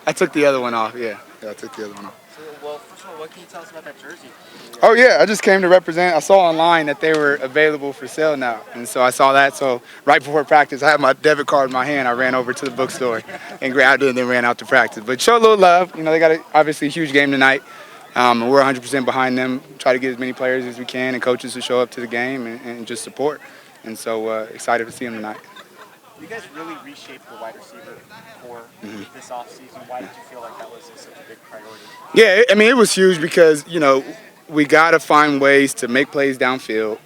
I took the other one off. Yeah, I took the other one off. So, well, first of all, what can you tell us about that jersey? Oh yeah, I just came to represent. I saw online that they were available for sale now, and so I saw that. So right before practice, I had my debit card in my hand. I ran over to the bookstore and grabbed it, and then ran out to practice. But show a little love. You know, they got obviously a huge game tonight. And we're 100% behind them. Try to get as many players as we can and coaches to show up to the game and just support. And so excited to see them tonight. You guys really reshaped the wide receiver core this offseason. Why did you feel like that was such a big priority? Yeah, I mean, it was huge because, you know, we got to find ways to make plays downfield,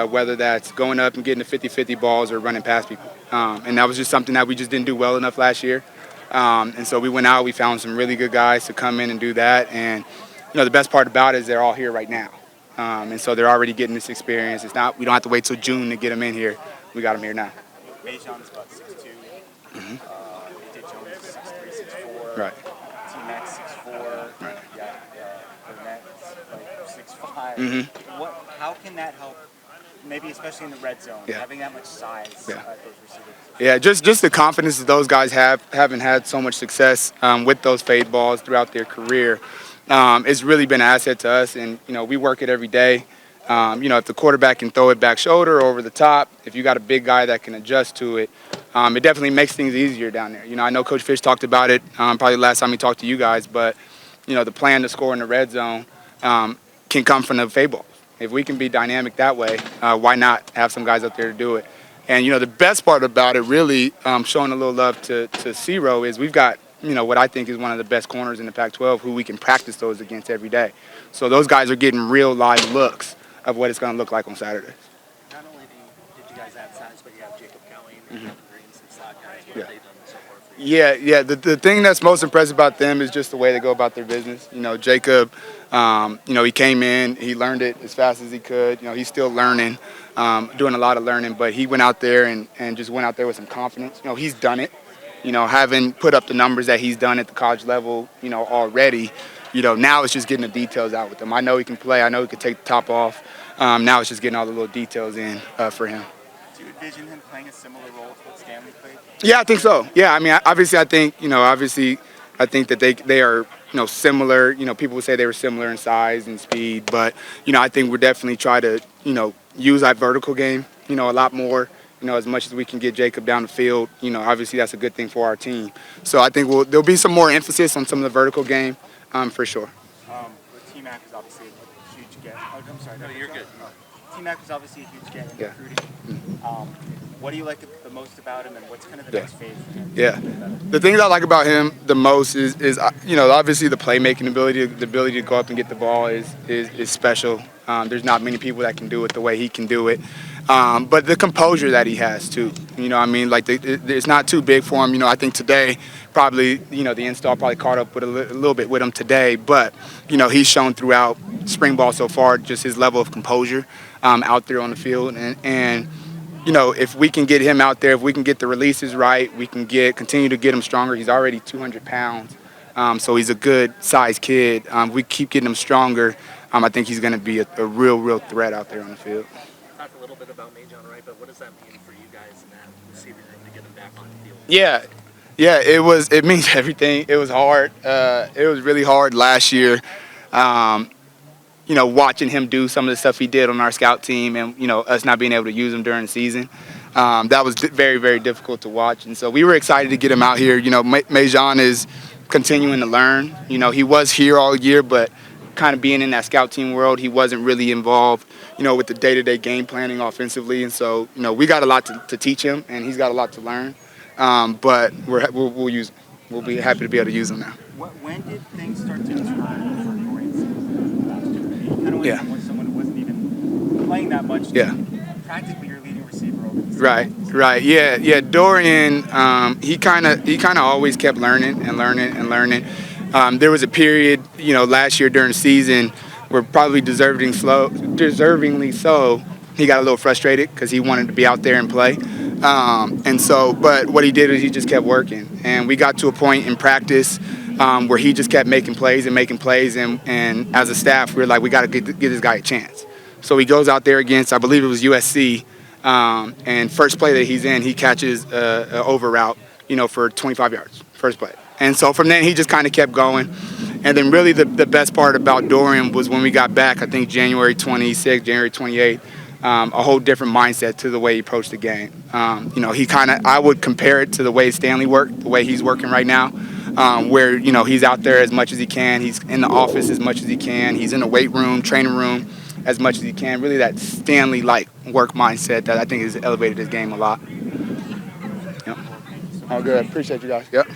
whether that's going up and getting the 50-50 balls or running past people. And that was just something that we just didn't do well enough last year. And so we went out, we found some really good guys to come in and do that. And, you know, the best part about it is they're all here right now. And so they're already getting this experience. We don't have to wait till June to get them in here. We got them here now. Majon's about 6'2". AJ Jones is 6'3", 6'4". Right. T-Max 6'4". Right. Yeah, Burnett's like 6'5". How can that help? Maybe especially in the red zone, having that much size at those receivers. Yeah, just the confidence that those guys haven't had so much success with those fade balls throughout their career. It's really been an asset to us, and you know we work it every day. You know, if the quarterback can throw it back shoulder or over the top, if you got a big guy that can adjust to it, it definitely makes things easier down there. You know, I know Coach Fish talked about it probably last time he talked to you guys, but you know the plan to score in the red zone can come from the fade ball. If we can be dynamic that way, why not have some guys up there to do it? And, you know, the best part about it really showing a little love to Ciro is we've got, you know, what I think is one of the best corners in the Pac-12 who we can practice those against every day. So those guys are getting real live looks of what it's going to look like on Saturday. Not only did you guys add size, but you have Jacob Cummings and some slot guys. What have they done so far for you? Yeah. The thing that's most impressive about them is just the way they go about their business. You know, Jacob, you know, he came in, he learned it as fast as he could. You know, he's still learning, doing a lot of learning, but he went out there and just went out there with some confidence. You know, he's done it. You know, having put up the numbers that he's done at the college level, you know, already, you know, now it's just getting the details out with him. I know he can play. I know he can take the top off. Now it's just getting all the little details in for him. Do you envision him playing a similar role to what Stanley played? Yeah, I think so. Yeah, I mean, obviously, I think that they are, you know, similar. You know, people would say they were similar in size and speed, but, you know, I think we're definitely trying to, you know, use that vertical game, you know, a lot more. You know, as much as we can get Jacob down the field, you know, obviously that's a good thing for our team. So I think there'll be some more emphasis on some of the vertical game for sure. T-Mac was obviously a huge get. Oh, I'm sorry. No, you're good. T-Mac was obviously a huge get in recruiting. What do you like the most about him, and what's kind of the next phase for him? Yeah. The thing that I like about him the most is you know, obviously the playmaking ability, the ability to go up and get the ball is special. There's not many people that can do it the way he can do it. But the composure that he has too, you know, I mean, like it's not too big for him. You know, I think today probably, you know, the install probably caught up with a little bit with him today. But you know, he's shown throughout spring ball so far just his level of composure out there on the field. And you know, if we can get him out there, if we can get the releases right, we can continue to get him stronger. He's already 200 pounds, so he's a good sized kid. We keep getting him stronger. I think he's going to be a real threat out there on the field. Talked a little bit about Majon, right? But what does that mean for you guys in that receiver room to get him back on the field? Yeah, it means everything. It was hard. It was really hard last year. You know, watching him do some of the stuff he did on our scout team, and you know, us not being able to use him during the season, that was very difficult to watch. And so we were excited to get him out here. You know, Majon is continuing to learn. You know, he was here all year, but kind of being in that scout team world, he wasn't really involved, you know, with the day-to-day game planning offensively. And so, you know, we got a lot to teach him, and he's got a lot to learn. But we'll use him. We'll be happy to be able to use him now. When did things start to turn for Dorian last year? Kind of went from someone who wasn't even playing that much to practically your leading receiver over the season. Right. Yeah. Dorian, he kind of always kept learning. There was a period, you know, last year during the season where probably deservingly so, he got a little frustrated because he wanted to be out there and play. But what he did is he just kept working. And we got to a point in practice where he just kept making plays. And as a staff, we were like, we got to give this guy a chance. So he goes out there against, I believe it was USC, and first play that he's in, he catches an over route, you know, for 25 yards, first play. And so from then, he just kind of kept going. And then really the best part about Dorian was when we got back, I think January 26th, January 28th, a whole different mindset to the way he approached the game. He I would compare it to the way Stanley worked, the way he's working right now, where, he's out there as much as he can. He's in the office as much as he can. He's in the weight room, training room as much as he can. Really that Stanley-like work mindset that I think has elevated his game a lot. Yep. All good. Appreciate you guys. Yep.